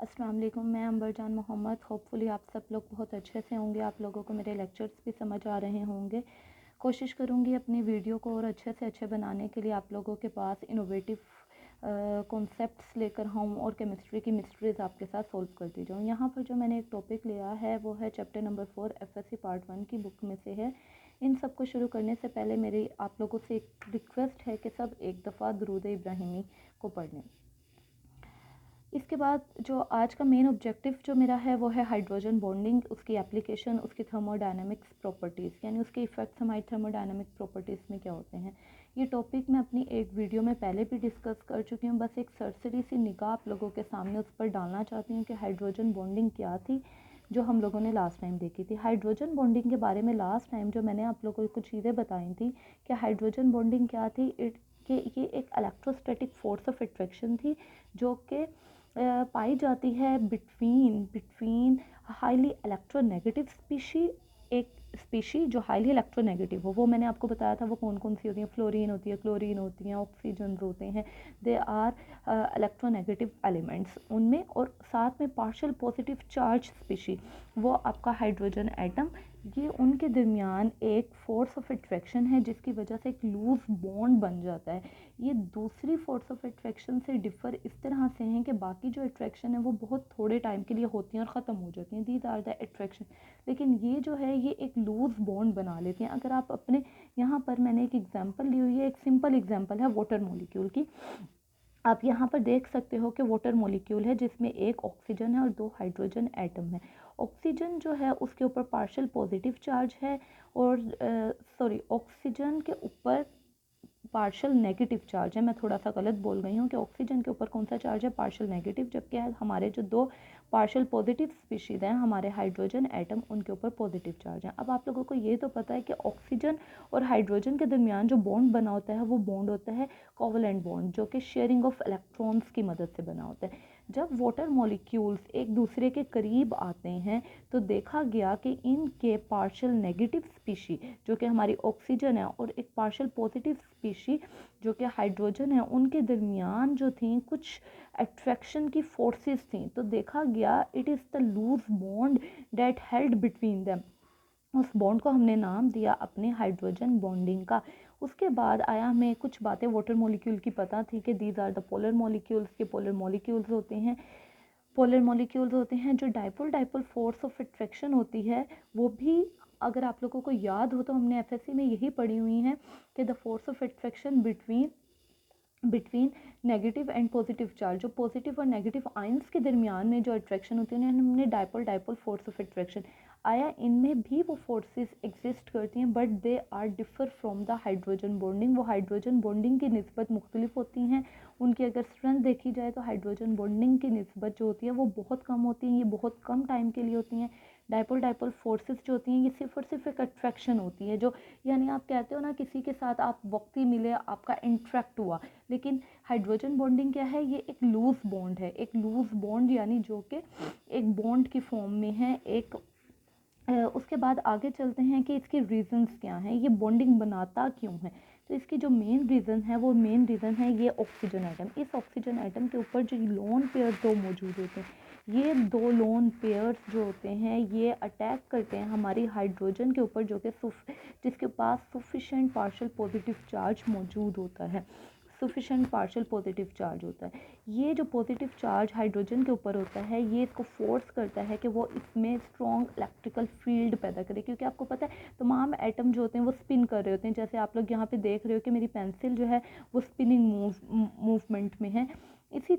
अस्सलाम वालेकुम, मैं अंबर जान मोहम्मद। होपफुली आप सब लोग बहुत अच्छे से होंगे। आप लोगों को मेरे लेक्चर्स भी समझ आ रहे होंगे। कोशिश करूँगी अपनी वीडियो को और अच्छे से अच्छे बनाने के लिए आप लोगों के पास इनोवेटिव कॉन्सेप्ट्स लेकर हूँ और केमिस्ट्री की मिस्ट्रीज़ आपके साथ सॉल्व करती जाऊँ। यहाँ पर जो मैंने एक टॉपिक लिया है वो है चैप्टर नंबर 4 एफएससी पार्ट 1 की बुक में से है। इन सब को शुरू करने से पहले मेरी आप लोगों से एक रिक्वेस्ट है कि सब एक दफ़ा दुरूद इब्राहिमी को पढ़ लें। इसके बाद जो आज का मेन ऑब्जेक्टिव जो मेरा है वो है हाइड्रोजन बॉन्डिंग, उसकी एप्लीकेशन, उसकी थर्मोडायनामिक्स प्रॉपर्टीज़, यानी उसके इफ़ेक्ट्स हमारी थर्मोडायनामिक प्रॉपर्टीज़ में क्या होते हैं। ये टॉपिक मैं अपनी एक वीडियो में पहले भी डिस्कस कर चुकी हूँ। बस एक सरसरी सी निगाह आप लोगों के सामने उस पर डालना चाहती हूँ कि हाइड्रोजन बॉन्डिंग क्या थी जो हम लोगों ने लास्ट टाइम देखी थी। हाइड्रोजन बॉन्डिंग के बारे में लास्ट टाइम जो मैंने आप लोगों को कुछ चीज़ें बताई थी कि हाइड्रोजन बॉन्डिंग क्या थी। कि ये एक इलेक्ट्रोस्टैटिक फोर्स ऑफ अट्रैक्शन थी जो कि पाई जाती है बिटवीन हाईली इलेक्ट्रोनेगेटिव स्पीशी। एक स्पीशी जो हाईली इलेक्ट्रोनेगेटिव हो, वो मैंने आपको बताया था वो कौन कौन सी होती हैं। फ्लोरीन होती है, क्लोरीन होती हैं, ऑक्सीजन होते हैं। दे आर इलेक्ट्रोनेगेटिव एलिमेंट्स उनमें। और साथ में पार्शियल पॉजिटिव चार्ज स्पीशी, वो आपका हाइड्रोजन एटम। ये उनके दरमियान एक फोर्स ऑफ अट्रैक्शन है जिसकी वजह से एक लूज बॉन्ड बन जाता है। ये दूसरी फोर्स ऑफ अट्रैक्शन से डिफ़र इस तरह से हैं कि बाकी जो अट्रैक्शन है वो बहुत थोड़े टाइम के लिए होती हैं और ख़त्म हो जाती हैं। These are the attraction. लेकिन ये जो है ये एक लूज़ बॉन्ड बना लेती हैं। अगर आप अपने यहाँ पर मैंने एक एग्जांपल ली हुई है, एक सिंपल एग्जांपल है वाटर मॉलिक्यूल की। आप यहाँ पर देख सकते हो कि वाटर मॉलिक्यूल है जिसमें एक ऑक्सीजन है और 2 हाइड्रोजन एटम है। ऑक्सीजन जो है उसके ऊपर पार्शियल पॉजिटिव चार्ज है और ऑक्सीजन के ऊपर पार्शियल नेगेटिव चार्ज है। मैं थोड़ा सा गलत बोल गई हूँ कि ऑक्सीजन के ऊपर कौन सा चार्ज है, पार्शियल नेगेटिव, जबकि हमारे जो 2 पार्शियल पॉजिटिव स्पीशीज़ हैं हमारे हाइड्रोजन एटम, उनके ऊपर पॉजिटिव चार्ज है। अब आप लोगों को ये तो पता है कि ऑक्सीजन और हाइड्रोजन के दरमियान जो बॉन्ड बना होता है वो बॉन्ड होता है कोवलेंट बॉन्ड, जो कि शेयरिंग ऑफ इलेक्ट्रॉन्स की मदद से बना होता है। जब वाटर मॉलिक्यूल्स एक दूसरे के करीब आते हैं तो देखा गया कि इनके पार्शियल नेगेटिव स्पीशी जो कि हमारी ऑक्सीजन है और एक पार्शियल पॉजिटिव स्पीशी जो कि हाइड्रोजन है, उनके दरमियान जो थी कुछ अट्रैक्शन की फोर्सेस थी। तो देखा गया it is the loose bond that held between them. उस बॉन्ड को हमने नाम दिया अपने हाइड्रोजन बॉन्डिंग का। उसके बाद आया हमें कुछ बातें वाटर मॉलिक्यूल की पता थी कि these are the polar molecules. के पोलर मॉलिक्यूल्स होते हैं, जो dipole dipole force of attraction होती है वो भी अगर आप लोगों को याद हो तो हमने एफएससी में यही पढ़ी हुई है कि the force of attraction between negative and positive charge. जो पॉजिटिव और नेगेटिव आयंस के दरमियान में जो अट्रैक्शन होती है उन्हें हमने dipole dipole force of attraction आया। इनमें भी वो फोर्सेस एग्जिस्ट करती हैं but they are differ from the hydrogen bonding. वो हाइड्रोजन बॉन्डिंग की निस्बत मुख्तलिफ होती हैं। उनकी अगर स्ट्रेंथ देखी जाए तो हाइड्रोजन बॉन्डिंग की निस्बत जो होती है वो बहुत कम होती है, ये बहुत कम टाइम के लिए होती हैं। डाइपोल डाइपोल फोर्सेस जो होती हैं ये सिर्फ और सिर्फ एक अट्रैक्शन होती है, जो यानी आप कहते हो ना किसी के साथ आप वक्ती मिले, आपका इंट्रैक्ट हुआ। लेकिन हाइड्रोजन बॉन्डिंग क्या है, ये एक लूज बॉन्ड है। एक लूज बॉन्ड यानी जो कि एक बॉन्ड की फॉर्म में है। एक उसके बाद आगे चलते हैं कि इसके रीज़न्स क्या हैं, ये बॉन्डिंग बनाता क्यों है। तो इसकी जो मेन रीज़न है वो मेन रीज़न है ये ऑक्सीजन एटम। इस ऑक्सीजन एटम के ऊपर जो लोन पेयर 2 मौजूद होते हैं, ये 2 लोन पेयर्स जो होते हैं ये अटैक करते हैं हमारी हाइड्रोजन के ऊपर, जो कि जिसके पास सफिशेंट पार्शियल पॉजिटिव चार्ज मौजूद होता है। सफिशेंट पार्शियल पॉजिटिव चार्ज होता है। ये जो पॉजिटिव चार्ज हाइड्रोजन के ऊपर होता है ये इसको फोर्स करता है कि वो इसमें स्ट्रॉन्ग इलेक्ट्रिकल फील्ड पैदा करे, क्योंकि आपको पता है तमाम एटम जो होते हैं वो स्पिन कर रहे होते हैं। जैसे आप लोग यहाँ पे देख रहे हो कि मेरी पेंसिल जो है वो स्पिनिंग मूवमेंट में है। इसी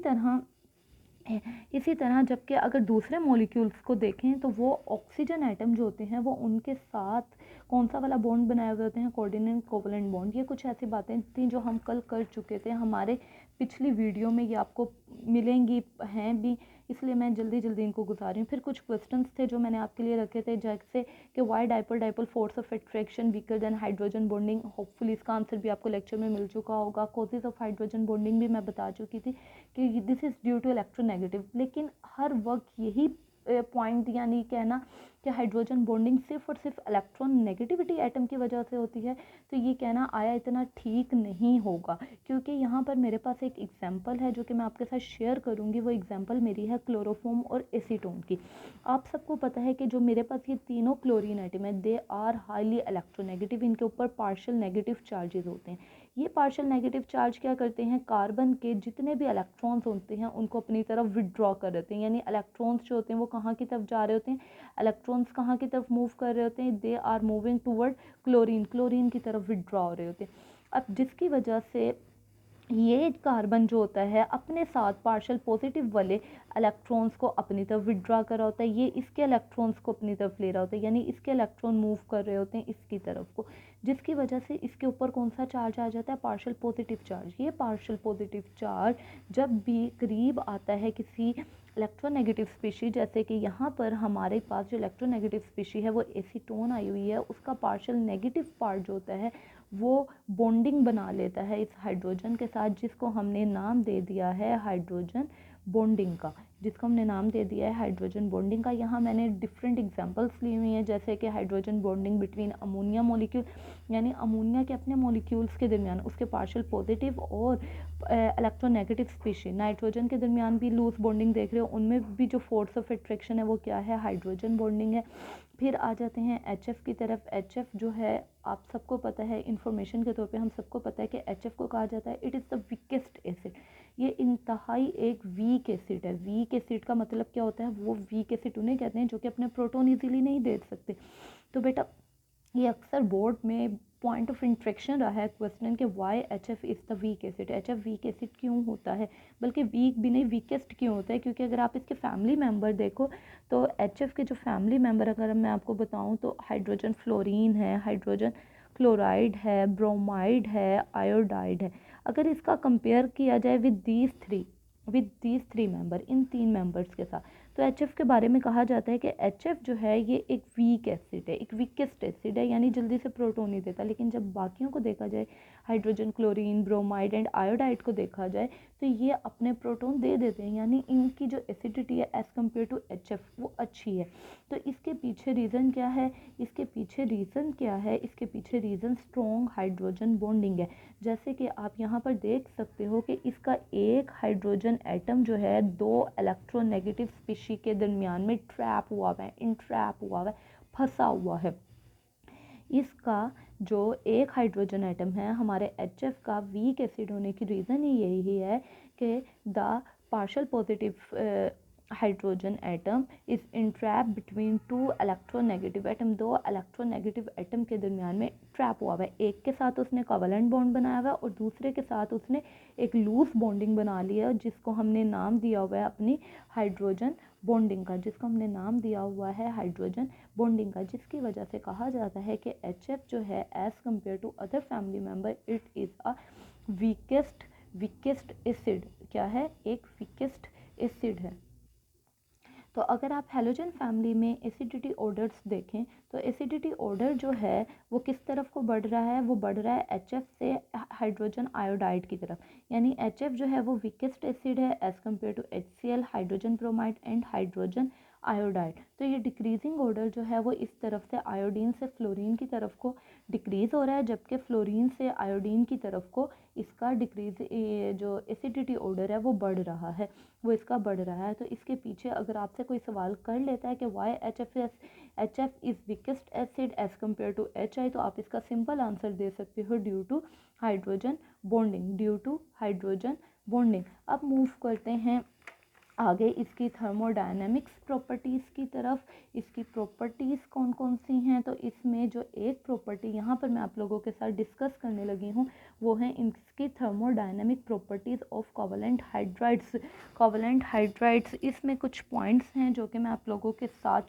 तरह जबकि अगर दूसरे मॉलिक्यूल्स को देखें तो वो ऑक्सीजन एटम जो होते हैं वो उनके साथ कौन सा वाला बॉन्ड बनाए हुए होते हैं, कोऑर्डिनेट कोवलेंट बॉन्ड। ये कुछ ऐसी बातें थी जो हम कल कर चुके थे हमारे पिछली वीडियो में, ये आपको मिलेंगी हैं भी, इसलिए मैं जल्दी जल्दी इनको गुजार रही हूँ। फिर कुछ क्वेश्चंस थे जो मैंने आपके लिए रखे थे, जैसे कि why dipole dipole force of attraction weaker than hydrogen bonding. Hopefully इसका आंसर भी आपको लेक्चर में मिल चुका होगा। कॉजेज ऑफ हाइड्रोजन बॉन्डिंग भी मैं बता चुकी थी कि this is due to electronegative. लेकिन हर वक्त यही पॉइंट यानी कहना कि हाइड्रोजन बॉन्डिंग सिर्फ और सिर्फ इलेक्ट्रॉन नेगेटिविटी एटम की वजह से होती है, तो ये कहना आया इतना ठीक नहीं होगा, क्योंकि यहाँ पर मेरे पास एक एग्जांपल है जो कि मैं आपके साथ शेयर करूँगी। वो एग्जांपल मेरी है क्लोरोफॉर्म और एसीटोन की। आप सबको पता है कि जो मेरे पास ये तीनों क्लोरीन एटम है, दे आर हाईली इलेक्ट्रोनेगेटिव, इनके ऊपर पार्शियल नेगेटिव चार्जेस होते हैं। ये पार्शियल नेगेटिव चार्ज क्या करते हैं, कार्बन के जितने भी इलेक्ट्रॉन्स होते हैं उनको अपनी तरफ विड्रॉ कर देते हैं, यानी इलेक्ट्रॉन्स जो होते हैं वो कहाँ की तरफ जा रहे होते हैं, इलेक्ट्रॉन्स कहाँ की तरफ मूव कर रहे होते हैं, they are moving toward chlorine की तरफ विड्रॉ हो रहे होते हैं। अब जिसकी वजह से ये कार्बन जो होता है अपने साथ पार्शियल पॉजिटिव वाले इलेक्ट्रॉन्स को अपनी तरफ विड्रॉ कर रहा होता है, ये इसके इलेक्ट्रॉन्स को अपनी तरफ ले रहा होता है, यानी इसके इलेक्ट्रॉन मूव कर रहे होते हैं इसकी तरफ को, जिसकी वजह से इसके ऊपर कौन सा चार्ज आ जाता है, पार्शियल पॉजिटिव चार्ज। ये पार्शियल पॉजिटिव चार्ज जब भी करीब आता है किसी इलेक्ट्रोनेगेटिव स्पीशी, जैसे कि यहाँ पर हमारे पास जो इलेक्ट्रोनेगेटिव स्पीशी है वो एसीटोन आई हुई है, उसका पार्शियल नेगेटिव पार्ट जो होता है वो बॉन्डिंग बना लेता है इस हाइड्रोजन के साथ, जिसको हमने नाम दे दिया है हाइड्रोजन बॉन्डिंग का, जिसको हमने नाम दे दिया है हाइड्रोजन बॉन्डिंग का। यहाँ मैंने डिफरेंट एग्जांपल्स ली हुई हैं, जैसे कि hydrogen bonding between ammonia molecule, यानी अमोनिया के अपने मॉलिक्यूल्स के दरमियान उसके पार्शियल पॉजिटिव और इलेक्ट्रोनेगेटिव स्पीशी, नाइट्रोजन के दरमियान भी लूज बॉन्डिंग देख रहे हो, उनमें भी जो फोर्स ऑफ अट्रैक्शन है वो क्या है, हाइड्रोजन बॉन्डिंग है। फिर आ जाते हैं HF की तरफ। HF जो है आप सबको पता है, इंफॉर्मेशन के तौर पे हम सबको पता है कि HF को कहा जाता है it is the weakest acid. ये इंतहाई एक वीक एसिड है। वीक एसिड का मतलब क्या होता है, वो वीक एसिड उन्हें कहते हैं जो कि अपने प्रोटॉन इजीली नहीं दे सकते। तो बेटा ये अक्सर बोर्ड में पॉइंट ऑफ इंट्रेक्शन रहा है क्वेश्चन के why HF is the weak acid. HF weak acid क्यों होता है, बल्कि वीक भी नहीं वीकेस्ट क्यों होता है, क्योंकि अगर आप इसके फैमिली मेंबर देखो तो HF के जो फैमिली मेंबर अगर मैं आपको बताऊं तो हाइड्रोजन फ्लोरीन है, हाइड्रोजन क्लोराइड है, ब्रोमाइड है, आयोडाइड है। अगर इसका कंपेयर किया जाए विद दीज थ्री मेंबर, इन तीन मेंबर्स के साथ, तो HF के बारे में कहा जाता है कि HF जो है ये एक वीक एसिड है, एक वीकेस्ट एसिड है, यानी जल्दी से प्रोटॉन नहीं देता। लेकिन जब बाकियों को देखा जाए, hydrogen chlorine, bromide and iodide को देखा जाए, तो ये अपने प्रोटॉन दे देते हैं, यानी इनकी जो एसिडिटी है एज़ कम्पेयर टू HF वो अच्छी है। तो इसके पीछे रीज़न क्या है, इसके पीछे रीज़न स्ट्रॉन्ग हाइड्रोजन बॉन्डिंग है। जैसे कि आप यहाँ पर देख सकते हो कि इसका एक हाइड्रोजन एटम जो है दो इलेक्ट्रोनेगेटिव स्पीशी के दरमियान में इंट्रैप हुआ है, फंसा हुआ है। इसका जो एक हाइड्रोजन एटम है हमारे HF का वीक एसिड होने की रीज़न ही यही है कि the partial positive hydrogen atom is entrap between two electronegative atom. दो इलेक्ट्रोनेगेटिव एटम के दरमियान में ट्रैप हुआ है। एक के साथ उसने कोवेलेंट बॉन्ड बनाया हुआ है और दूसरे के साथ उसने एक लूज बॉन्डिंग बना लिया है, जिसको हमने नाम दिया हुआ है अपनी हाइड्रोजन बॉन्डिंग का, जिसकी वजह से कहा जाता है कि HF जो है as compare to other family member it is a weakest acid. क्या है, एक वीकेस्ट एसिड है। तो अगर आप हैलोजन फैमिली में एसिडिटी ऑर्डर्स देखें तो एसिडिटी ऑर्डर जो है वो किस तरफ को बढ़ रहा है, वो बढ़ रहा है HF से हाइड्रोजन आयोडाइड की तरफ, यानी HF जो है वो वीकेस्ट एसिड है as compare to HCl, hydrogen bromide and hydrogen iodide. तो ये डिक्रीजिंग ऑर्डर जो है वो इस तरफ से आयोडीन से फ्लोरीन की तरफ को डिक्रीज़ हो रहा है, जबकि फ्लोरीन से आयोडीन की तरफ को इसका जो एसिडिटी ऑर्डर है वो बढ़ रहा है, वो इसका बढ़ रहा है। तो इसके पीछे अगर आपसे कोई सवाल कर लेता है कि why HF is weakest acid as compare to HI, तो आप इसका सिंपल आंसर दे सकते हो ड्यू टू हाइड्रोजन बॉन्डिंग। अब मूव करते हैं आगे इसकी थर्मोडायनेमिक्स प्रॉपर्टीज़ की तरफ। इसकी प्रॉपर्टीज़ कौन कौन सी हैं, तो इसमें जो एक प्रॉपर्टी यहाँ पर मैं आप लोगों के साथ डिस्कस करने लगी हूँ वो है इसकी thermodynamic properties of covalent hydrides. इसमें कुछ पॉइंट्स हैं जो कि मैं आप लोगों के साथ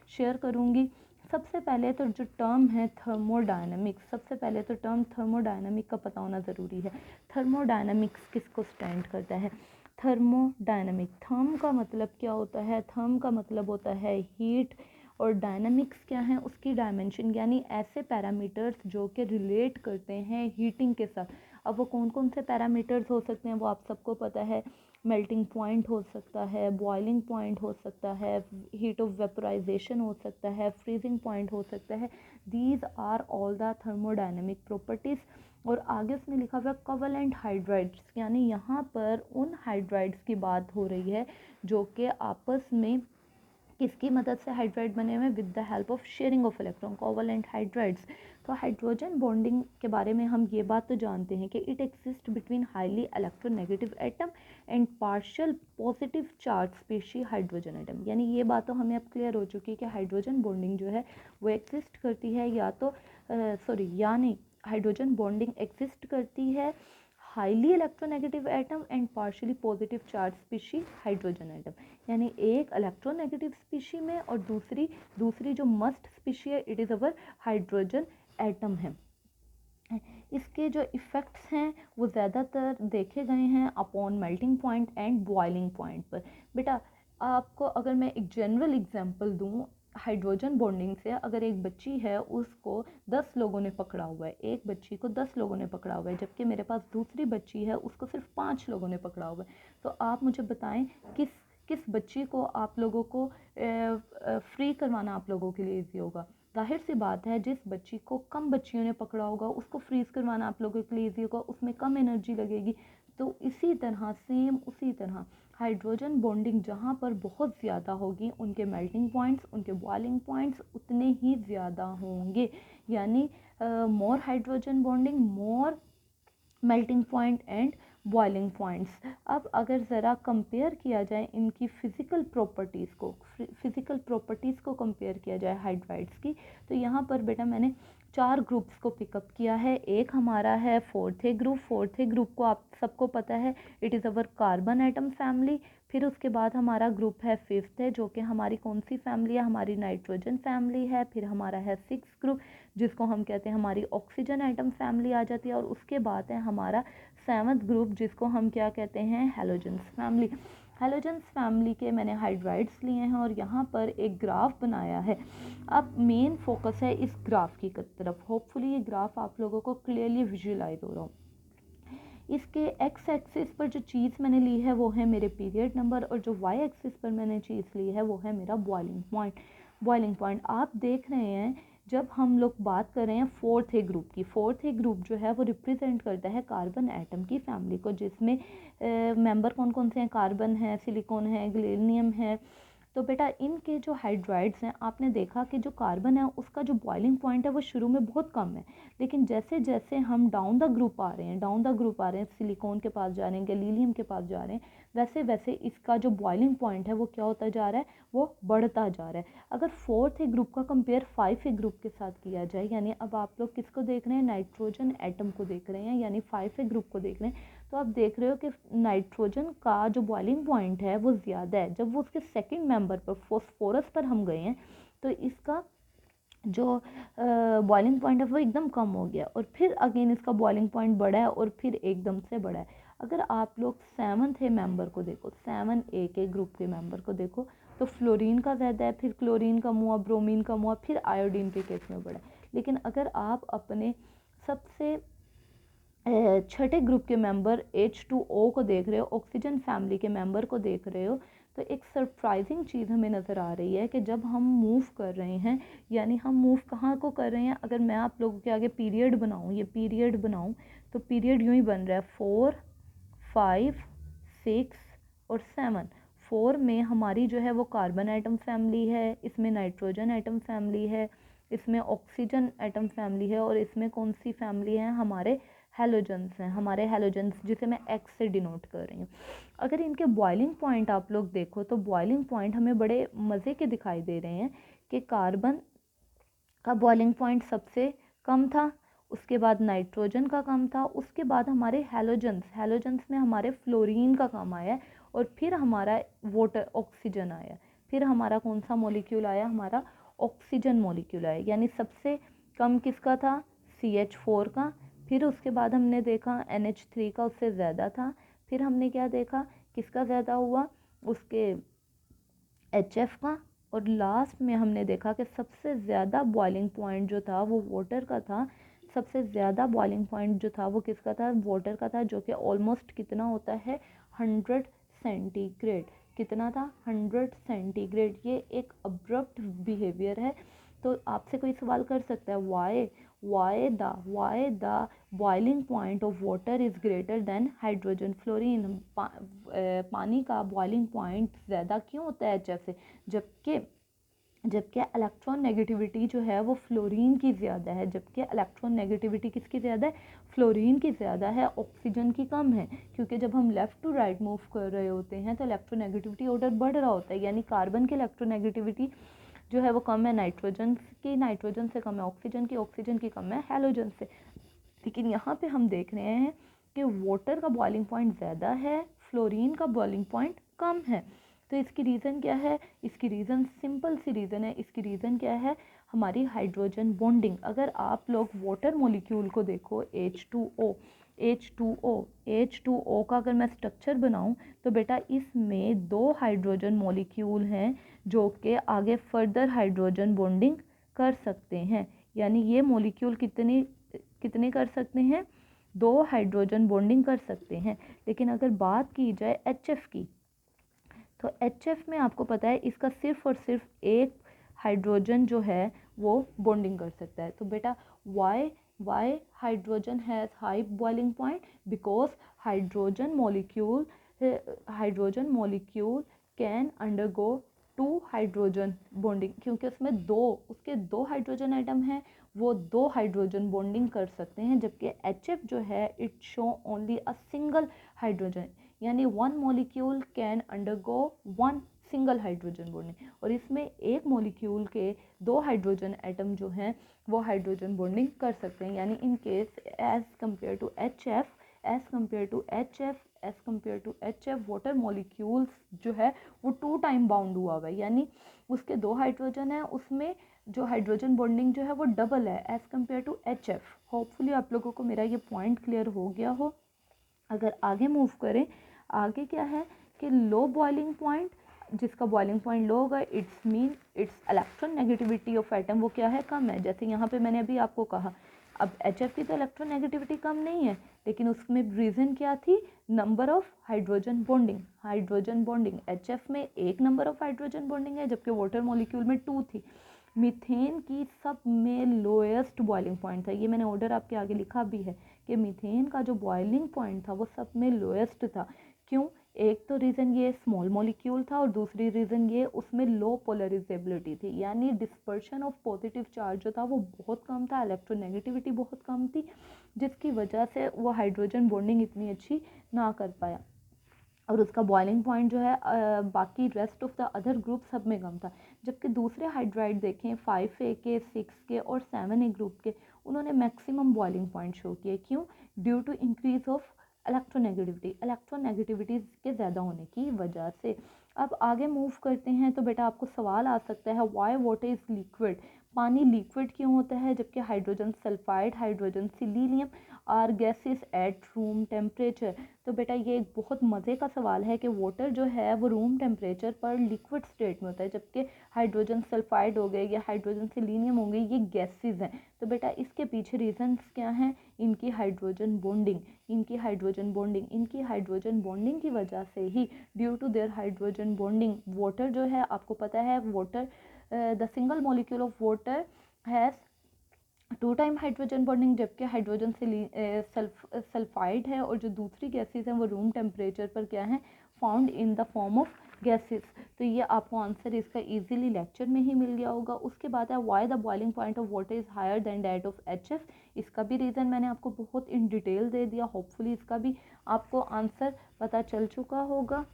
शेयर करूँगी। सबसे पहले तो जो टर्म है थर्मोडायनेमिक्स, का पता होना ज़रूरी है। थर्मोडायनेमिक्स किसको स्टैंड करता है, थर्मोडायनेमिक, थर्म का मतलब क्या होता है, थर्म का मतलब होता है हीट, और डायनामिक्स क्या है, उसकी डायमेंशन, यानी ऐसे पैरामीटर्स जो कि रिलेट करते हैं हीटिंग के साथ। अब वो कौन कौन से पैरामीटर्स हो सकते हैं वो आप सबको पता है, मेल्टिंग पॉइंट हो सकता है, बॉइलिंग पॉइंट हो सकता है, हीट ऑफ वेपराइजेशन हो सकता है, फ्रीजिंग पॉइंट हो सकता है। These are all the thermodynamic properties. और आगे उसने लिखा हुआ कोवेलेंट हाइड्राइड्स, यानी यहाँ पर उन हाइड्राइड्स की बात हो रही है जो कि आपस में किसकी मदद से हाइड्राइड बने हुए हैं, with the help of sharing of electron, covalent hydrides. तो हाइड्रोजन बॉन्डिंग के बारे में हम ये बात तो जानते हैं कि it exist between highly electronegative atom and partial positive charge species hydrogen atom. यानी ये बात तो हमें अब क्लियर हो चुकी है कि हाइड्रोजन बॉन्डिंग जो है वो एग्जिस्ट करती है या तो यानी हाइड्रोजन बॉन्डिंग एग्जिस्ट करती है highly electronegative atom and partially positive charge species hydrogen atom. यानी एक इलेक्ट्रोनेगेटिव स्पीशी में और दूसरी जो मस्ट स्पीशी है it is our hydrogen atom है। इसके जो इफ़ेक्ट्स हैं वो ज़्यादातर देखे गए हैं upon melting point and boiling point पर। बेटा आपको अगर मैं एक जनरल एग्जांपल दूं, हाइड्रोजन बॉन्डिंग से अगर एक बच्ची है उसको 10 लोगों ने पकड़ा हुआ है, एक बच्ची को 10 लोगों ने पकड़ा हुआ है, जबकि मेरे पास दूसरी बच्ची है उसको सिर्फ 5 लोगों ने पकड़ा हुआ है, तो आप मुझे बताएं किस किस बच्ची को आप लोगों को फ्री करवाना आप लोगों के लिए ईजी होगा। जाहिर सी बात है जिस बच्ची को कम बच्चियों ने पकड़ा होगा उसको फ्रीज़ करवाना आप लोगों के लिए ईजी होगा, उसमें कम एनर्जी लगेगी। तो इसी तरह सेम उसी तरह हाइड्रोजन बॉन्डिंग जहाँ पर बहुत ज़्यादा होगी उनके मेल्टिंग पॉइंट्स, उनके बॉइलिंग पॉइंट्स उतने ही ज़्यादा होंगे। यानी more hydrogen bonding more melting point and boiling points. अब अगर ज़रा कंपेयर किया जाए इनकी फ़िज़िकल प्रॉपर्टीज़ को कंपेयर किया जाए हाइड्राइड्स की, तो यहाँ पर बेटा मैंने 4 ग्रुप्स को पिकअप किया है। एक हमारा है फोर्थे ग्रुप को आप सबको पता है it is our carbon atom family. फिर उसके बाद हमारा ग्रुप है फिफ्थ है जो कि हमारी कौन सी फैमिली है, हमारी नाइट्रोजन फैमिली है। फिर हमारा है सिक्स ग्रुप जिसको हम कहते हैं हमारी ऑक्सीजन एटम फैमिली आ जाती है। और उसके बाद है हमारा सेवंथ ग्रुप जिसको हम क्या कहते हैं, हैलोजेंस फैमिली। हैलोजेंस फैमिली के मैंने हाइड्राइड्स लिए हैं और यहाँ पर एक ग्राफ बनाया है। अब मेन फोकस है इस ग्राफ की तरफ। होपफुली ये ग्राफ आप लोगों को क्लियरली विजुअलाइज हो रहा हो। इसके एक्स एक्सिस पर जो चीज़ मैंने ली है वो है मेरे पीरियड नंबर, और जो वाई एक्सिस पर मैंने चीज़ ली है वो है मेरा बॉइलिंग पॉइंट आप देख रहे हैं। जब हम लोग बात कर रहे हैं फोर्थ ए ग्रुप की, फोर्थ ए ग्रुप जो है वो रिप्रेजेंट करता है कार्बन एटम की फैमिली को, जिसमें मेंबर कौन कौन से हैं, कार्बन है, सिलिकॉन है, गैलियम है। तो बेटा इनके जो हाइड्राइड्स हैं आपने देखा कि जो कार्बन है उसका जो बॉइलिंग पॉइंट है वो शुरू में बहुत कम है, लेकिन जैसे जैसे हम डाउन द ग्रुप आ रहे हैं, सिलिकॉन के पास जा रहे हैं, गैलीलियम के पास जा रहे हैं, वैसे वैसे इसका जो बॉइलिंग पॉइंट है वो क्या होता जा रहा है, वो बढ़ता जा रहा है। अगर फोर्थ ए ग्रुप का कंपेयर 5 ए ग्रुप के साथ किया जाए, यानी अब आप लोग किसको देख रहे हैं, नाइट्रोजन एटम को देख रहे हैं, यानी 5 ए ग्रुप को देख रहे हैं, तो आप देख रहे हो कि नाइट्रोजन का जो बॉइलिंग पॉइंट है वो ज़्यादा है। जब वो उसके सेकंड मेंबर पर फॉस्फोरस पर हम गए हैं तो इसका जो बॉइलिंग पॉइंट है वो एकदम कम हो गया, और फिर अगेन इसका बॉइलिंग पॉइंट बढ़ा है और फिर एकदम से बढ़ा है। अगर आप लोग सेवन्थ ए मेंबर को देखो, 7A के ग्रुप के मेंबर को देखो, तो फ्लोरीन का ज़्यादा है, फिर क्लोरीन कम हुआ, ब्रोमीन कम हुआ, फिर आयोडीन के केस में बढ़ा है। लेकिन अगर आप अपने सबसे छठे ग्रुप के मेंबर H2O को देख रहे हो, ऑक्सीजन फैमिली के मेंबर को देख रहे हो, तो एक सरप्राइजिंग चीज़ हमें नज़र आ रही है कि जब हम मूव कर रहे हैं, यानी हम मूव कहाँ को कर रहे हैं। अगर मैं आप लोगों के आगे पीरियड बनाऊँ, ये पीरियड बनाऊँ, तो पीरियड यूँ ही बन रहा है 4 5 6 और 7। 4 में हमारी जो है वो कार्बन एटम फैमिली है, इसमें नाइट्रोजन एटम फैमिली है, इसमें ऑक्सीजन एटम फैमिली है, और इसमें कौन सी फैमिली है, हमारे हैलोजेंस हैं, हमारे हैलोजेंस जिसे मैं एक्स से डिनोट कर रही हूँ। अगर इनके बॉइलिंग पॉइंट आप लोग देखो तो बॉइलिंग पॉइंट हमें बड़े मज़े के दिखाई दे रहे हैं कि कार्बन का बॉइलिंग पॉइंट सबसे कम था, उसके बाद नाइट्रोजन का कम था, उसके बाद हमारे हैलोजेंस में हमारे फ्लोरीन का कम आया है, और फिर हमारा वाटर ऑक्सीजन आया, फिर हमारा कौन सा मॉलिक्यूल आया, हमारा ऑक्सीजन मॉलिक्यूल आया। यानी सबसे कम किसका था, CH4 का, फिर उसके बाद हमने देखा NH3 का उससे ज़्यादा था, फिर हमने क्या देखा किसका ज़्यादा हुआ, उसके HF का, और लास्ट में हमने देखा कि सबसे ज़्यादा बॉइलिंग पॉइंट जो था वो वाटर का था। सबसे ज़्यादा बॉइलिंग पॉइंट जो था वो किसका था, वाटर का था, जो कि ऑलमोस्ट कितना होता है 100 सेंटीग्रेड। कितना था? 100 सेंटीग्रेड। ये एक अब्रप्ट बिहेवियर है। तो आपसे कोई सवाल कर सकता है why the boiling point of water is greater than hydrogen fluorine. पानी का बॉइलिंग पॉइंट ज़्यादा क्यों होता है HF से, जबकि इलेक्ट्रॉन नेगेटिविटी जो है वो फ्लोरीन की ज़्यादा है। जबकि इलेक्ट्रॉन नेगेटिविटी किसकी ज़्यादा है? फ्लोरीन की ज़्यादा है, ऑक्सीजन की कम है। क्योंकि जब हम लेफ़्ट टू राइट मूव कर रहे होते हैं तो इलेक्ट्रोनेगेटिविटी ऑर्डर बढ़ रहा होता है, यानी कार्बन की इलेक्ट्रोनेगेटिविटी जो है वो कम है नाइट्रोजन से कम है ऑक्सीजन की कम है हैलोजन से। लेकिन यहाँ पे हम देख रहे हैं कि वाटर का बॉइलिंग पॉइंट ज़्यादा है, फ्लोरीन का बॉइलिंग पॉइंट कम है। तो इसकी रीज़न क्या है? इसकी रीज़न सिंपल सी रीज़न है। इसकी रीज़न क्या है? हमारी हाइड्रोजन बॉन्डिंग। अगर आप लोग वाटर मॉलिक्यूल को देखो, H2O का अगर मैं स्ट्रक्चर बनाऊं तो बेटा इसमें 2 हाइड्रोजन मॉलिक्यूल हैं जो कि आगे फर्दर हाइड्रोजन बॉन्डिंग कर सकते हैं। यानी ये मॉलिक्यूल कितने कर सकते हैं? 2 हाइड्रोजन बॉन्डिंग कर सकते हैं। लेकिन अगर बात की जाए HF की, तो HF में आपको पता है इसका सिर्फ और सिर्फ एक हाइड्रोजन जो है वो बॉन्डिंग कर सकता है। तो बेटा why hydrogen has high boiling point? Because hydrogen molecule can undergo 2 hydrogen bonding. क्योंकि उसमें उसके 2 हाइड्रोजन एटम हैं, वो 2 हाइड्रोजन बॉन्डिंग कर सकते हैं। जबकि HF जो है it show only a single hydrogen, यानी 1 molecule can undergo 1 single hydrogen bonding. और इसमें एक मॉलिक्यूल के 2 हाइड्रोजन एटम जो हैं वो हाइड्रोजन बॉन्डिंग कर सकते हैं। यानी in case as compare to H F water molecules जो है वो 2 टाइम बाउंड हुआ हुआ है, यानी उसके 2 हाइड्रोजन है, उसमें जो हाइड्रोजन बॉन्डिंग जो है वो डबल है as compare to HF। Hopefully आप लोगों को मेरा ये पॉइंट क्लियर हो गया हो। अगर आगे मूव करें, आगे क्या है कि लो बॉइलिंग पॉइंट, जिसका बॉइलिंग पॉइंट लो होगा it's mean it's electron negativity of atom वो क्या है? कम है। जैसे यहाँ पे मैंने अभी आपको कहा, अब HF की तो इलेक्ट्रॉन नेगेटिविटी कम नहीं है, लेकिन उसमें रीज़न क्या थी? Number of hydrogen bonding HF में 1 नंबर ऑफ हाइड्रोजन बॉन्डिंग है, जबकि वाटर मॉलिक्यूल में 2 थी। मीथेन की सब में लोएस्ट बॉइलिंग पॉइंट था, ये मैंने ऑर्डर आपके आगे लिखा भी है कि मीथेन का जो बॉइलिंग पॉइंट था वो सब में लोएस्ट था। क्यों? एक तो रीज़न ये स्मॉल मॉलिक्यूल था, और दूसरी रीज़न ये उसमें लो पोलराइजेबिलिटी थी, यानी डिस्पर्शन ऑफ पॉजिटिव चार्ज जो था वो बहुत कम था, इलेक्ट्रोनेगेटिविटी बहुत कम थी, जिसकी वजह से वो हाइड्रोजन बॉन्डिंग इतनी अच्छी ना कर पाया। और उसका बॉइलिंग पॉइंट जो है बाकी rest of the other group सब में कम था। जबकि दूसरे हाइड्राइड देखें 5A के, 6 के और 7A ग्रुप के, उन्होंने मैक्सिमम बॉइलिंग पॉइंट शो किए। क्यों? Due to increase of electronegativity के ज़्यादा होने की वजह से। अब आगे मूव करते हैं तो बेटा आपको सवाल आ सकता है वाई वाटर इज़ लिक्विड। पानी लिक्विड क्यों होता है जबकि hydrogen sulphide, hydrogen selenium are gases at room temperature? तो बेटा ये एक बहुत मज़े का सवाल है कि वाटर जो है वो रूम टेम्परेचर पर लिक्विड स्टेट में होता है, जबकि हाइड्रोजन सल्फाइड हो गए या हाइड्रोजन सिलीनियम हो गए ये गैसेस हैं। तो बेटा इसके पीछे रीजंस क्या हैं? इनकी हाइड्रोजन बॉन्डिंग की वजह से ही, due to their hydrogen bonding, water जो है आपको पता है water the single molecule of water has 2 time hydrogen bonding, जबकि हाइड्रोजन सल्फाइड है, और जो दूसरी गैसेस हैं वो रूम टेम्परेचर पर क्या है? Found in the form of gases. तो ये आपको आंसर इसका इजीली लेक्चर में ही मिल गया होगा। उसके बाद है why the boiling point of water is higher than that of HF। इसका भी रीज़न मैंने आपको बहुत इन डिटेल दे दिया, होपफुली इसका भी आपको आंसर पता चल चुका होगा।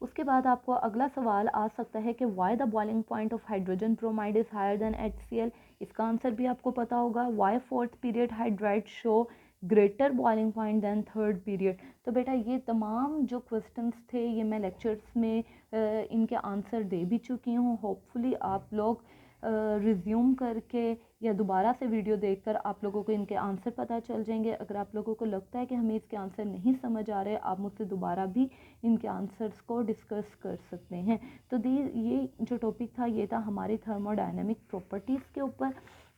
उसके बाद आपको अगला सवाल आ सकता है कि why the boiling point of hydrogen bromide is higher than HCl। इसका आंसर भी आपको पता होगा। Why 4th period hydride show greater boiling point than 3rd period. तो बेटा ये तमाम जो क्वेश्चंस थे ये मैं लेक्चर्स में इनके आंसर दे भी चुकी हूँ। होपफुली आप लोग रिज्यूम करके या दोबारा से वीडियो देखकर आप लोगों को इनके आंसर पता चल जाएंगे। अगर आप लोगों को लगता है कि हमें इसके आंसर नहीं समझ आ रहे, आप मुझसे दोबारा भी इनके आंसर्स को डिस्कस कर सकते हैं। तो ये जो टॉपिक था ये था हमारी थर्मोडायनेमिक प्रॉपर्टीज़ के ऊपर,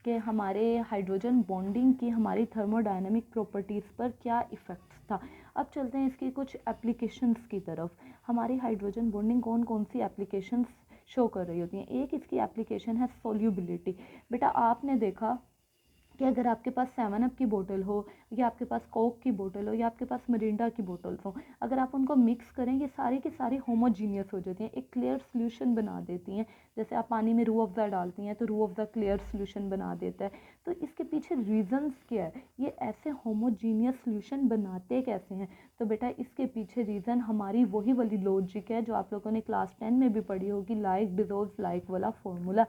कि हमारे हाइड्रोजन बॉन्डिंग की हमारी थर्मोडायनेमिक प्रॉपर्टीज़ पर क्या इफ़ेक्ट्स था। अब चलते हैं इसकी कुछ एप्लीकेशंस की तरफ। हमारी हाइड्रोजन बॉन्डिंग कौन कौन सी एप्लीकेशंस शो कर रही होती हैं। एक इसकी एप्लीकेशन है सोल्यूबिलिटी। बेटा आपने देखा कि अगर आपके पास 7 अप की बोतल हो या आपके पास कोक की बोतल हो या आपके पास मिरिंडा की बोतल्स हो, अगर आप उनको मिक्स करें ये सारी की सारी होमोजीनियस हो जाती हैं, एक क्लियर सोल्यूशन बना देती हैं। जैसे आप पानी में रूह अफ़ज़ा डालती हैं तो रूह अफ़ज़ा क्लियर सोल्यूशन बना देता है। तो इसके पीछे रीज़न्स क्या है, ये ऐसे होमोजीनियस सोल्यूशन बनाते कैसे हैं। तो बेटा इसके पीछे रीज़न हमारी वही वाली लॉजिक है जो आप लोगों ने क्लास 10 में भी पढ़ी होगी, लाइक डिज़ोल्व लाइक वाला फॉर्मूला।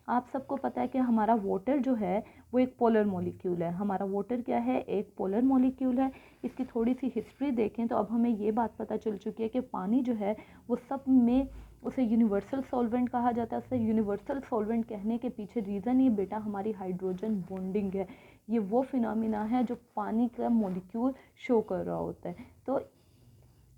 आप सबको पता है कि हमारा वाटर जो है वो एक पोलर मॉलिक्यूल है। हमारा वाटर क्या है, एक पोलर मॉलिक्यूल है। इसकी थोड़ी सी हिस्ट्री देखें तो अब हमें ये बात पता चल चुकी है कि पानी जो है वो सब में उसे यूनिवर्सल सॉल्वेंट कहा जाता है। उसे यूनिवर्सल सॉल्वेंट कहने के पीछे रीज़न ये बेटा हमारी हाइड्रोजन बॉन्डिंग है। ये वो फिनोमिना है जो पानी का मॉलिक्यूल शो कर रहा होता है। तो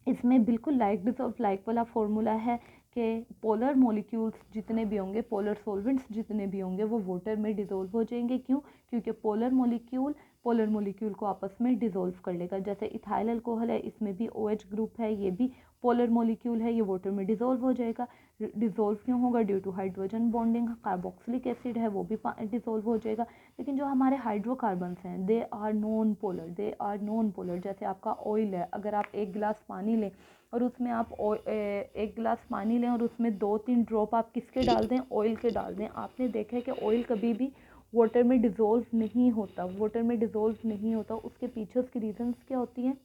इसमें बिल्कुल लाइक डिसॉल्व लाइक वाला फॉर्मूला है कि पोलर मॉलिक्यूल्स जितने भी होंगे, पोलर सॉल्वेंट्स जितने भी होंगे वो वाटर में डिज़ोल्व हो जाएंगे। क्यों? क्योंकि पोलर मॉलिक्यूल को आपस में डिज़ोल्व कर लेगा। जैसे इथाइल अल्कोहल है, इसमें भी OH ग्रुप है, ये भी पोलर मॉलिक्यूल है, ये वाटर में डिज़ोल्व हो जाएगा। डिज़ोल्व क्यों होगा? Due to hydrogen bonding. Carboxylic acid है वो भी डिज़ोल्व हो जाएगा। लेकिन जो हमारे हाइड्रोकार्बन्स हैं दे आर नॉन पोलर। जैसे आपका ऑयल है, अगर आप एक गिलास पानी लें और उसमें आप एक गिलास पानी लें और उसमें 2-3 ड्रॉप आप किसके डाल दें, ऑयल के डाल दें। आपने देखा है कि ऑयल कभी भी वाटर में डिज़ोल्व नहीं होता। उसके पीछे उसकी रीजंस क्या होती हैं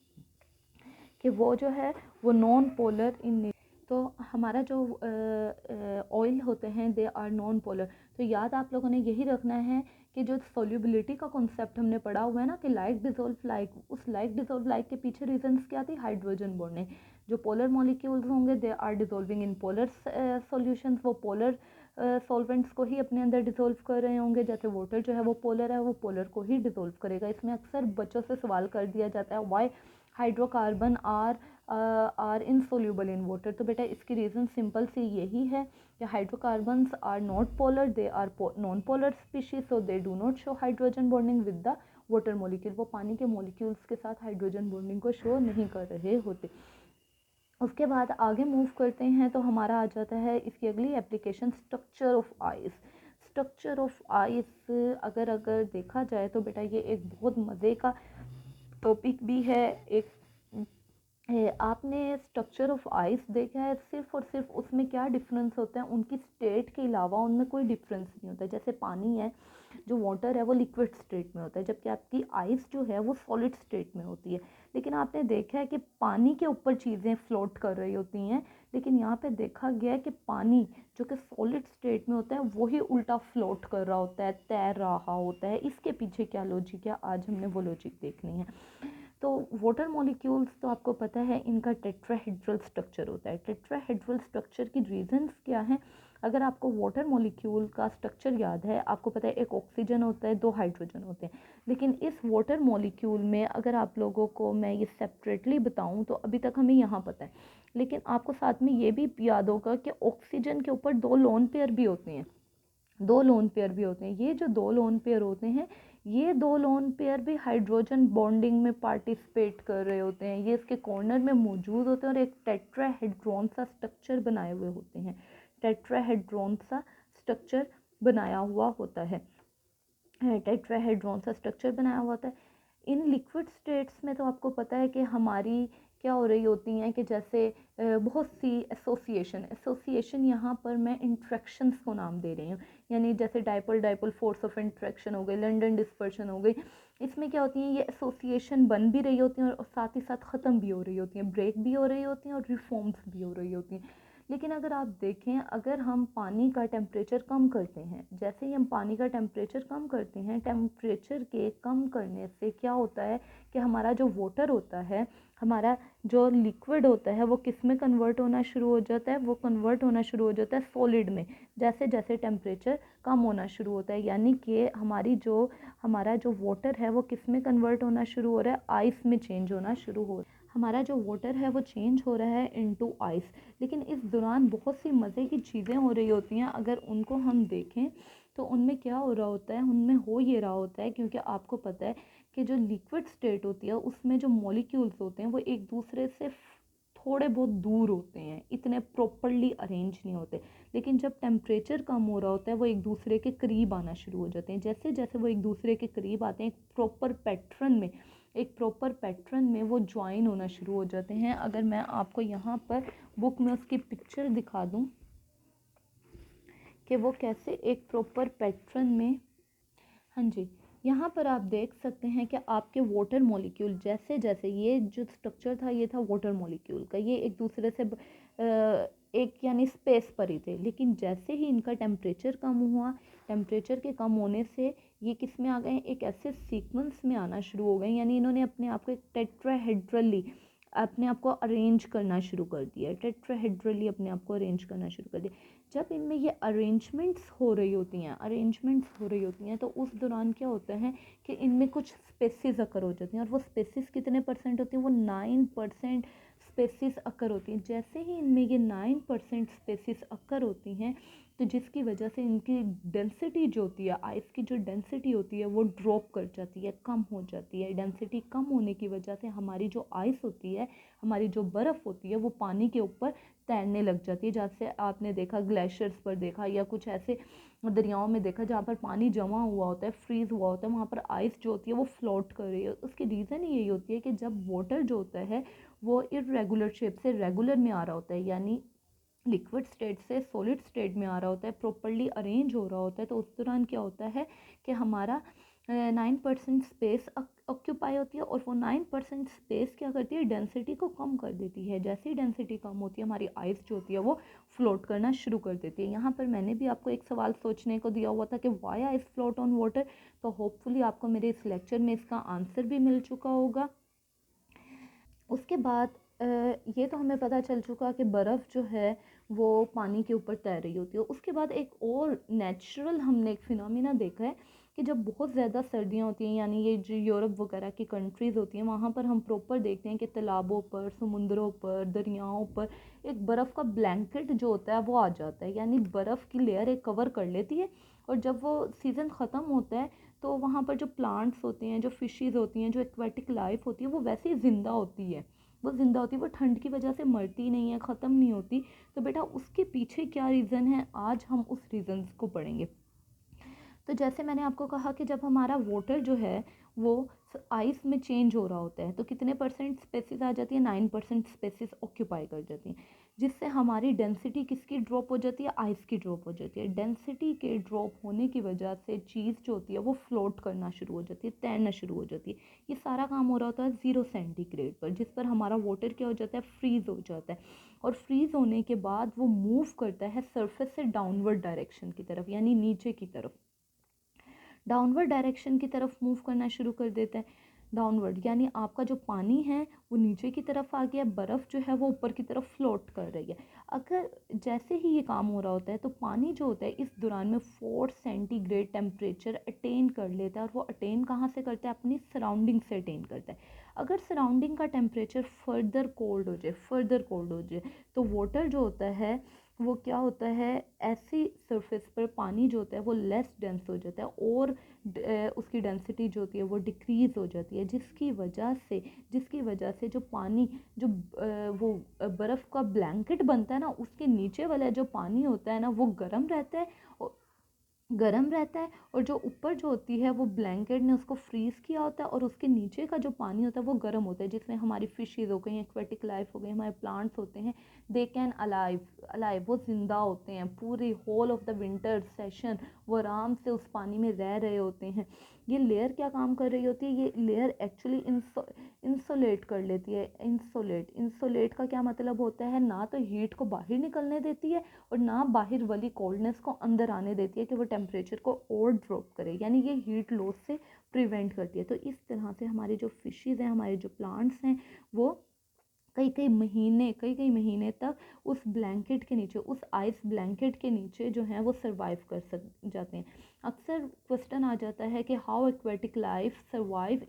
कि वो जो है वो नॉन पोलर इन। तो हमारा जो ऑयल होते हैं दे आर नॉन पोलर। तो याद आप लोगों ने यही रखना है कि जो सोल्यूबिलिटी का कॉन्सेप्ट हमने पढ़ा हुआ है ना कि लाइक डिज़ोल्व लाइक, उस लाइक डिज़ोल्व लाइक के पीछे रीजंस क्या थी? Hydrogen bonding. जो पोलर मॉलिक्यूल्स होंगे they are dissolving in polar solutions. वो पोलर सॉल्वेंट्स को ही अपने अंदर डिज़ोल्व कर रहे होंगे। जैसे वाटर जो है वो पोलर है, वो पोलर को ही डिज़ोल्व करेगा। इसमें अक्सर बच्चों से सवाल कर दिया जाता है why hydrocarbon are insoluble in water. तो बेटा इसकी रीज़न सिंपल सी यही है कि hydrocarbons are not polar, they are non polar species, so they do not show hydrogen bonding with the water molecule. वो पानी के मॉलिक्यूल्स के साथ हाइड्रोजन बॉन्डिंग को शो नहीं कर रहे होते। उसके बाद आगे मूव करते हैं तो हमारा आ जाता है इसकी अगली application structure of ice. Structure of ice अगर देखा जाए तो बेटा ये एक बहुत मज़े का टॉपिक भी है। एक आपने स्ट्रक्चर ऑफ आइस देखा है, सिर्फ और सिर्फ उसमें क्या डिफरेंस होता है, उनकी स्टेट के अलावा उनमें कोई डिफरेंस नहीं होता। जैसे पानी है, जो वाटर है वो लिक्विड स्टेट में होता है, जबकि आपकी आइस जो है वो सॉलिड स्टेट में होती है। लेकिन आपने देखा है कि पानी के ऊपर चीज़ें फ्लोट कर रही होती हैं, लेकिन यहाँ पे देखा गया है कि पानी जो कि सॉलिड स्टेट में होता है वही उल्टा फ्लोट कर रहा होता है, तैर रहा होता है। इसके पीछे क्या लॉजिक है, आज हमने वो लॉजिक देखनी है। तो वाटर मॉलिक्यूल्स तो आपको पता है इनका टेट्राहेड्रल स्ट्रक्चर होता है। टेट्राहेड्रल स्ट्रक्चर की रीजंस क्या हैं? अगर आपको वाटर मॉलिक्यूल का स्ट्रक्चर याद है, आपको पता है एक ऑक्सीजन होता है, 2 हाइड्रोजन होते हैं। लेकिन इस वाटर मॉलिक्यूल में अगर आप लोगों को मैं ये सेपरेटली बताऊं तो अभी तक हमें यहाँ पता है, लेकिन आपको साथ में ये भी याद होगा कि ऑक्सीजन के ऊपर 2 लोन पेयर भी होते हैं। ये जो 2 लोन पेयर होते हैं, ये 2 लोन पेयर भी हाइड्रोजन बॉन्डिंग में पार्टिसिपेट कर रहे होते हैं। ये इसके कॉर्नर में मौजूद होते हैं और एक टेट्राहेड्रॉन सा स्ट्रक्चर बनाए हुए होते हैं। टेट्राहेड्रॉन सा स्ट्रक्चर बनाया हुआ होता है। इन लिक्विड स्टेट्स में तो आपको पता है कि हमारी क्या हो रही होती हैं कि जैसे बहुत सी एसोसिएशन यहाँ पर मैं इंट्रैक्शंस को नाम दे रही हूँ। यानी जैसे डाइपोल फोर्स ऑफ इंट्रैक्शन हो गई, लंडन डिस्पर्शन हो गई। इसमें क्या होती हैं, ये एसोसिएशन बन भी रही होती हैं और साथ ही साथ ख़त्म भी हो रही होती हैं, ब्रेक भी हो रही होती हैं और रिफॉर्म्स भी हो रही होती हैं। लेकिन अगर आप देखें, अगर हम पानी का टेम्परेचर कम करते हैं, जैसे ही हम पानी का टेम्परेचर कम करते हैं, टेम्परेचर के कम करने से क्या होता है कि हमारा जो वाटर होता है, हमारा जो लिक्विड होता है वो किस में कन्वर्ट होना शुरू हो जाता है? वो कन्वर्ट होना शुरू हो जाता है सॉलिड में, जैसे जैसे टेम्परेचर कम होना शुरू होता है। यानी कि हमारा जो वाटर है वो किस में कन्वर्ट होना शुरू हो रहा है? आइस में चेंज होना शुरू हो रहा है। हमारा जो वाटर है वो चेंज हो रहा है इनटू आइस। लेकिन इस दौरान बहुत सी मज़े की चीज़ें हो रही होती हैं। अगर उनको हम देखें तो उनमें क्या हो रहा होता है, उनमें हो ये रहा होता है, क्योंकि आपको पता है कि जो लिक्विड स्टेट होती है उसमें जो मॉलिक्यूल्स होते हैं वो एक दूसरे से थोड़े बहुत दूर होते हैं, इतने प्रॉपरली अरेंज नहीं होते। लेकिन जब टेम्परेचर कम हो रहा होता है वो एक दूसरे के करीब आना शुरू हो जाते हैं। जैसे जैसे वो एक दूसरे के करीब आते हैं एक प्रॉपर पैटर्न में वो ज्वाइन होना शुरू हो जाते हैं। अगर मैं आपको यहाँ पर बुक में उसकी पिक्चर दिखा दूँ कि वो कैसे एक प्रॉपर पैटर्न में, हाँ जी, यहाँ पर आप देख सकते हैं कि आपके वाटर मॉलिक्यूल जैसे जैसे ये जो स्ट्रक्चर था ये था वाटर मॉलिक्यूल का, ये एक दूसरे से एक यानी स्पेस पर ही थे। लेकिन जैसे ही इनका टेम्परेचर कम हुआ, टेम्परेचर के कम होने से ये किस में आ गए, एक ऐसे सीक्वेंस में आना शुरू हो गए, यानी इन्होंने अपने आप को एक टेट्राहेड्रली अपने आप को अरेंज करना शुरू कर दिया, टेट्राहेड्रली अपने आप को अरेंज करना शुरू कर दिया। जब इनमें ये अरेंजमेंट्स हो रही होती हैं तो उस दौरान क्या होता है कि इनमें कुछ स्पेसिस अकर हो जाती हैं, और वो स्पेसिस कितने परसेंट होती हैं, वो 9% स्पेसिस अकर होती हैं। जैसे ही इनमें ये 9% स्पेसिस अकर होती हैं तो जिसकी वजह से इनकी डेंसिटी जो होती है, आइस की जो डेंसिटी होती है वो ड्रॉप कर जाती है, कम हो जाती है। डेंसिटी कम होने की वजह से हमारी जो आइस होती है, हमारी जो बर्फ़ होती है वो पानी के ऊपर तैरने लग जाती है। जैसे आपने देखा ग्लेशियर्स पर देखा या कुछ ऐसे दरियाओं में देखा जहाँ पर पानी जमा हुआ होता है, फ्रीज़ हुआ होता है, वहाँ पर आइस जो होती है वो फ्लोट कर रही है। उसकी रीज़न यही होती है कि जब वाटर जो होता है वो इर्रेगुलर शेप से रेगुलर में आ रहा होता है, यानी लिक्विड स्टेट से सॉलिड स्टेट में आ रहा होता है, प्रॉपरली अरेंज हो रहा होता है। तो उस दौरान क्या होता है कि हमारा 9% स्पेस ऑक्यूपाई होती है, और वो 9% स्पेस क्या करती है, डेंसिटी को कम कर देती है। जैसे ही डेंसिटी कम होती है हमारी आइस जो होती है वो फ्लोट करना शुरू कर देती है। यहाँ पर मैंने भी आपको एक सवाल सोचने को दिया हुआ था कि why ice float on water, तो होपफुली आपको मेरे इस लेक्चर में इसका आंसर भी मिल चुका होगा। उसके बाद ये तो हमें पता चल चुका कि बर्फ़ जो है वो पानी के ऊपर तैर रही होती है। उसके बाद एक और नेचुरल हमने एक फिनोमिना देखा है कि जब बहुत ज़्यादा सर्दियाँ होती हैं, यानी ये जो यूरोप वगैरह की कंट्रीज़ होती हैं वहाँ पर हम प्रॉपर देखते हैं कि तालाबों पर, समुद्रों पर, दरियाओं पर एक बर्फ़ का ब्लैंकेट जो होता है वो आ जाता है, यानी बर्फ़ की लेयर एक कवर कर लेती है। और जब वो सीज़न ख़त्म होता है तो वहाँ पर जो प्लांट्स होते हैं, जो फिशेज़ होती हैं, जो एक्वेटिक लाइफ होती है वो वैसे ही ज़िंदा होती है। वो ज़िंदा होती है, वो ठंड की वजह से मरती नहीं है, ख़त्म नहीं होती। तो बेटा उसके पीछे क्या रीज़न है, आज हम उस रीज़न्स को पढ़ेंगे। तो जैसे मैंने आपको कहा कि जब हमारा वाटर जो है वो आइस में चेंज हो रहा होता है तो कितने परसेंट स्पेसिस आ जाती है, 9% स्पेसिस ऑक्यूपाई कर जाती हैं, जिससे हमारी डेंसिटी किसकी ड्रॉप हो जाती है, आइस की ड्रॉप हो जाती है। डेंसिटी के ड्रॉप होने की वजह से चीज़ जो होती है वो फ्लोट करना शुरू हो जाती है, तैरना शुरू हो जाती है। ये सारा काम हो रहा होता है 0 सेंटीग्रेड पर, जिस पर हमारा वाटर क्या हो जाता है, फ्रीज़ हो जाता है। और फ्रीज़ होने के बाद वो मूव करता है सरफेस से डाउनवर्ड डायरेक्शन की तरफ, यानी नीचे की तरफ, डाउनवर्ड डायरेक्शन की तरफ मूव करना शुरू कर देता है। डाउनवर्ड यानी आपका जो पानी है वो नीचे की तरफ आ गया, बर्फ़ जो है वो ऊपर की तरफ फ्लोट कर रही है। अगर जैसे ही ये काम हो रहा होता है तो पानी जो होता है इस दौरान में 4 सेंटीग्रेड टेम्परेचर अटेन कर लेता है, और वो अटेन कहाँ से करता है, अपनी सराउंडिंग से अटेन करता है। अगर सराउंडिंग का टेम्परेचर फर्दर कोल्ड हो जाए तो वाटर जो होता है वो क्या होता है, ऐसी सरफेस पर पानी जो होता है वो लेस डेंस हो जाता है, और उसकी डेंसिटी जो होती है वो डिक्रीज़ हो जाती है, जिसकी वजह से जो पानी जो वो बर्फ़ का ब्लैंकेट बनता है ना, उसके नीचे वाला जो पानी होता है ना वो गर्म रहता है और जो ऊपर जो होती है वो ब्लैंकेट ने उसको फ्रीज़ किया होता है, और उसके नीचे का जो पानी होता है वो गर्म होता है, जिसमें हमारी फिशेज़ हो गई, एक्वेटिक लाइफ हो गई, हमारे प्लांट्स होते हैं, दे कैन अलाइव वो ज़िंदा होते हैं पूरी whole of the winter session, वो आराम से उस पानी में रह रहे होते हैं। ये लेयर क्या काम कर रही होती है, ये लेयर एक्चुअली इंसोलेट कर लेती है। इंसोलेट का क्या मतलब होता है, ना तो हीट को बाहर निकलने देती है और ना बाहर वाली कोल्डनेस को अंदर आने देती है कि वो टेम्परेचर को और ड्रॉप करे, यानी ये हीट लॉस से प्रिवेंट करती है। तो इस तरह से हमारी जो फिशेज़ हैं, हमारे जो प्लांट्स हैं, वो कई कई महीने तक उस ब्लैंकेट के नीचे, उस आइस ब्लैंकेट के नीचे जो है वो सरवाइव कर सक जाते हैं। अक्सर क्वेश्चन आ जाता है कि how aquatic life survive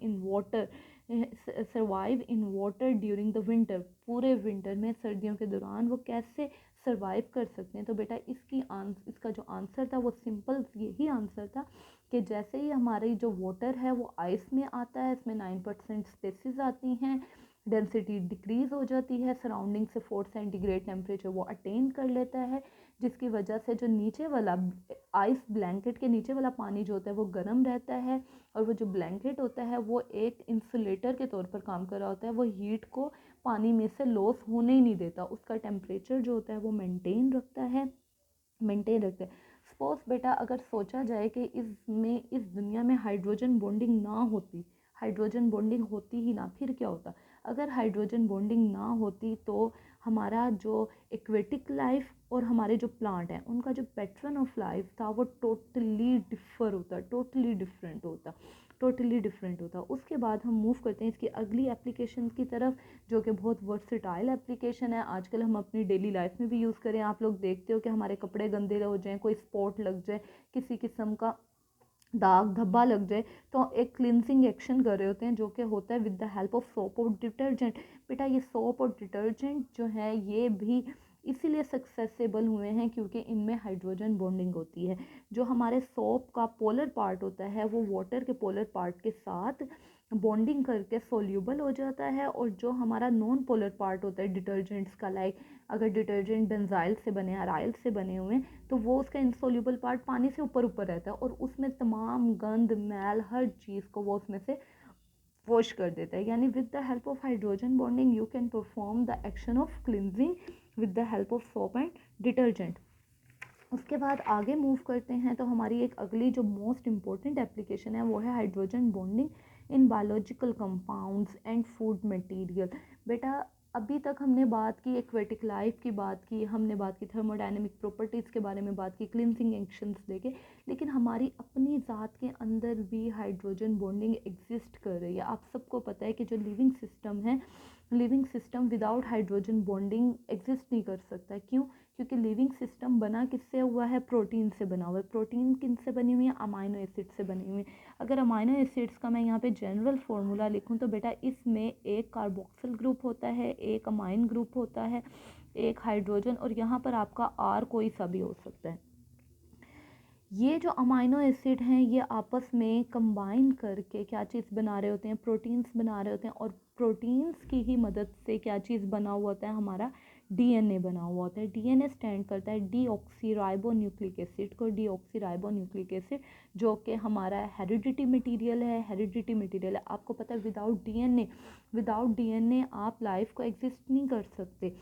in water during the winter, पूरे विंटर में, सर्दियों के दौरान वो कैसे सरवाइव कर सकते हैं। तो बेटा इसका जो आंसर था वो सिंपल यही आंसर था कि जैसे ही हमारी जो वाटर है वो आइस में आता है, इसमें 9% स्पेसिस आती हैं, डेंसिटी डिक्रीज़ हो जाती है, सराउंडिंग से 4 सेंटीग्रेड टेम्परेचर वो अटेन कर लेता है, जिसकी वजह से जो नीचे वाला आइस ब्लैंकेट के नीचे वाला पानी जो होता है वो गर्म रहता है, और वो जो ब्लैंकेट होता है वो एक इंसुलेटर के तौर पर काम कर रहा होता है, वो हीट को पानी में से लॉस होने ही नहीं देता, उसका टेम्परेचर जो होता है वो मेंटेन रखता है। सपोज बेटा अगर सोचा जाए कि इस दुनिया में हाइड्रोजन बॉन्डिंग ना होती, हाइड्रोजन बॉन्डिंग होती ही ना, फिर क्या होता? अगर हाइड्रोजन बॉन्डिंग ना होती तो हमारा जो एक्वेटिक लाइफ और हमारे जो प्लांट हैं उनका जो पैटर्न ऑफ लाइफ था वो टोटली डिफर होता, टोटली डिफरेंट होता। उसके बाद हम मूव करते हैं इसकी अगली एप्लीकेशन की तरफ, जो कि बहुत वर्सेटाइल एप्लीकेशन है, आजकल हम अपनी डेली लाइफ में भी यूज़ करें। आप लोग देखते हो कि हमारे कपड़े गंदे हो जाएं, कोई स्पॉट लग जाए, किसी किस्म का दाग धब्बा लग जाए, तो एक क्लिनजिंग एक्शन कर रहे होते हैं जो कि होता है with the help of soap और डिटर्जेंट। बेटा ये सोप और डिटर्जेंट जो है ये भी इसीलिए सक्सेसेबल हुए हैं क्योंकि इनमें हाइड्रोजन बॉन्डिंग होती है। जो हमारे सोप का पोलर पार्ट होता है वो वाटर के पोलर पार्ट के साथ बॉन्डिंग करके सोल्यूबल हो जाता है, और जो हमारा नॉन पोलर पार्ट होता है डिटर्जेंट्स का, लाइक अगर डिटर्जेंट बेंजाइल से बने, अराइल से बने हुए हैं, तो वो उसका इनसोल्यूबल पार्ट पानी से ऊपर ऊपर रहता है, और उसमें तमाम गंद मैल हर चीज़ को वो उसमें से वॉश कर देता है। यानी with the help of hydrogen bonding you can perform the action of cleansing with the help of soap and detergent. उसके बाद आगे मूव करते हैं तो हमारी एक अगली जो मोस्ट इम्पॉर्टेंट एप्लीकेशन है वो है hydrogen bonding in biological compounds and food material. बेटा अभी तक हमने बात की एक्वेटिक लाइफ की बात की, हमने बात की थर्मोडायनेमिक प्रॉपर्टीज़ के बारे में बात की, क्लिनजिंग एक्शंस देखे, लेकिन हमारी अपनी ज़ात के अंदर भी हाइड्रोजन बॉन्डिंग एग्जिस्ट कर रही है। आप सबको पता है कि जो लिविंग सिस्टम है, living system without hydrogen bonding exist नहीं कर सकता। क्यों? क्योंकि लिविंग सिस्टम बना किससे हुआ है? प्रोटीन से बना हुआ है। प्रोटीन किन से बनी हुई है? अमाइनो एसिड से बनी हुई है। अगर अमाइनो एसिड्स का मैं यहाँ पे जनरल फार्मूला लिखूँ तो बेटा इसमें एक कार्बोक्सिल ग्रुप होता है, एक अमाइन ग्रुप होता है, एक हाइड्रोजन, और यहाँ पर आपका आर कोई सा भी हो सकता है। ये जो अमाइनो एसिड हैं ये आपस में कंबाइन करके क्या चीज़ बना रहे होते हैं? प्रोटीन्स बना रहे होते हैं, और प्रोटीन्स की ही मदद से क्या चीज़ बना हुआ होता है? हमारा डीएनए बना हुआ होता है। डीएनए स्टैंड करता है डीऑक्सी राइबो न्यूक्लिक एसिड को, डीऑक्सी राइबो न्यूक्लिक एसिड जो कि हमारा हेरिडिटी मटीरियल है। हेरिडिटी मटीरियल है, आपको पता है विदाउट डीएनए आप लाइफ को एग्जिस्ट नहीं कर सकते।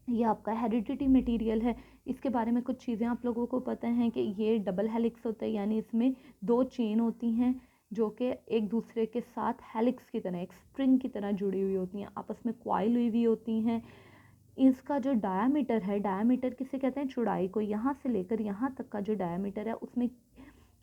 ये आपका हेरिडिटी मटेरियल है। इसके बारे में कुछ चीज़ें आप लोगों को पता हैं कि ये डबल हेलिक्स होता है, यानी इसमें 2 चेन होती हैं जो कि एक दूसरे के साथ हेलिक्स की तरह, एक स्प्रिंग की तरह जुड़ी हुई होती हैं, आपस में कॉइल हुई हुई होती हैं। इसका जो डायामीटर है, डायामीटर किसे कहते हैं? चौड़ाई को, यहाँ से लेकर यहाँ तक का जो डायामीटर है उसमें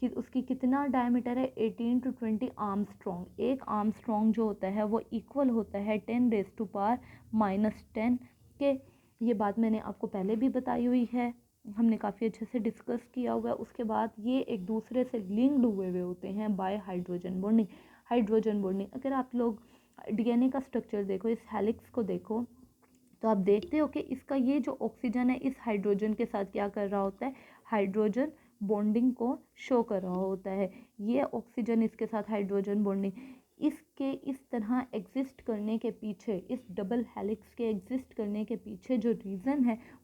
कि उसकी कितना डायमीटर है? 18 to 20 आर्मस्ट्रॉन्ग। एक आर्मस्ट्रॉन्ग जो होता है वो इक्वल होता है 10⁻⁻10 के। ये बात मैंने आपको पहले भी बताई हुई है, हमने काफ़ी अच्छे से डिस्कस किया हुआ है। उसके बाद ये एक दूसरे से लिंक्ड हुए होते हैं bye hydrogen bonding. Hydrogen bonding, अगर आप लोग डीएनए का स्ट्रक्चर देखो, इस हेलिक्स को देखो, तो आप देखते हो कि इसका ये जो ऑक्सीजन है इस हाइड्रोजन के साथ क्या कर रहा होता है? हाइड्रोजन बॉन्डिंग को शो कर रहा होता है। ये ऑक्सीजन इसके साथ हाइड्रोजन बॉन्डिंग, इसके इस तरह एग्जिस्ट करने के पीछे, इस डबल हेलिक्स के एग्जिस्ट करने के पीछे जो रीज़न है